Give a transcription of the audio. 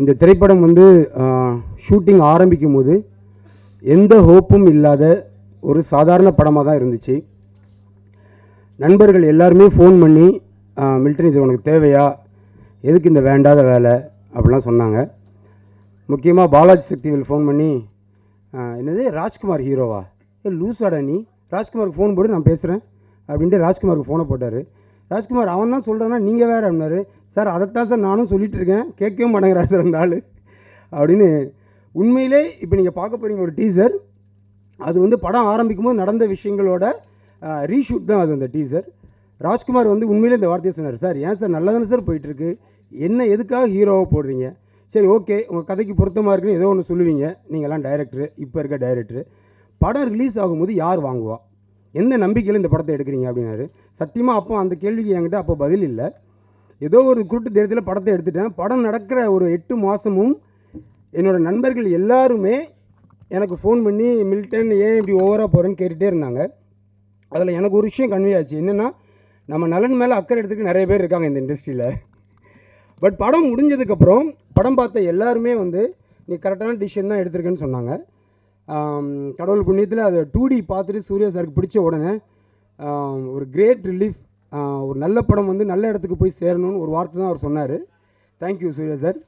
இந்த திரைப்படம் வந்து ஷூட்டிங் ஆரம்பிக்கும் போது எந்த ஹோப்பும் இல்லாத ஒரு சாதாரண படமாக தான் இருந்துச்சு. நண்பர்கள் எல்லாருமே ஃபோன் பண்ணி மில்டன் இது உனக்கு தேவையா, எதுக்கு இந்த வேண்டாத வேலை அப்படிலாம் சொன்னாங்க. முக்கியமாக பாலாஜி சக்திவேல் ஃபோன் பண்ணி என்னது ராஜ்குமார் ஹீரோவா, லூஸாடா நீ, ராஜ்குமாருக்கு ஃபோன் போட்டு நான் பேசுகிறேன் அப்படின்ட்டு ராஜ்குமாருக்கு ஃபோனை போட்டார். ராஜ்குமார் அவன் தான் சொல்கிறேன்னா நீங்கள் வேறு அப்படின்னாரு. சார் அதைத்தான் சார் நானும் சொல்லிகிட்டு இருக்கேன், கேட்கவே மாட்டேங்கிறார் சார் அந்த ஆள் அப்படின்னு. உண்மையிலே இப்போ நீங்கள் பார்க்க போகிறீங்க ஒரு டீசர், அது வந்து படம் ஆரம்பிக்கும் போது நடந்த விஷயங்களோட ரீஷூட் தான் அது அந்த டீசர். ராஜ்குமார் வந்து உண்மையிலே இந்த வார்த்தையை சொன்னார், சார் ஏன் சார் நல்லா தானே சார் போயிட்டுருக்கு, என்ன எதுக்காக ஹீரோவை போடுறீங்க, சரி ஓகே உங்கள் கதைக்கு பொருத்தமாக இருக்குன்னு ஏதோ ஒன்று சொல்லுவீங்க, நீங்கள்லாம் டைரக்டரு, இப்போ இருக்க டைரக்டரு, படம் ரிலீஸ் ஆகும்போது யார் வாங்குவா, எந்த நம்பிக்கையில் இந்த படத்தை எடுக்கிறீங்க அப்படின்னாரு. சத்தியமாக அப்போ அந்த கேள்விக்கு என்கிட்ட அப்போ பதில் இல்லை. ஏதோ ஒரு குருட்டு தைரியத்தில் படத்தை எடுத்துட்டேன். படம் நடக்கிற ஒரு 8 மாதமும் என்னோடய நண்பர்கள் எல்லாருமே எனக்கு ஃபோன் பண்ணி மில்டன் ஏன் இப்படி ஓவராக போகிறேன்னு கேட்டுகிட்டே இருந்தாங்க. அதில் எனக்கு ஒரு விஷயம் கன்வே ஆச்சு, என்னென்னா நம்ம நலன் மேலே அக்கறை எடுத்துக்க நிறைய பேர் இருக்காங்க இந்த இண்டஸ்ட்ரியில். பட் படம் முடிஞ்சதுக்கப்புறம் படம் பார்த்த எல்லாருமே வந்து நீ கரெக்டான டிசிஷன் தான் எடுத்திருக்கேன்னு சொன்னாங்க. கடவுள் புண்ணியத்தில் அதை 2D பார்த்துட்டு சூர்யா சாருக்கு பிடிச்ச உடனே ஒரு கிரேட் ரிலீஃப், ஒரு நல்ல படம் வந்து நல்ல இடத்துக்கு போய் சேரணும்னு ஒரு வார்த்தை தான் அவர் சொன்னார். Thank you Surya sir.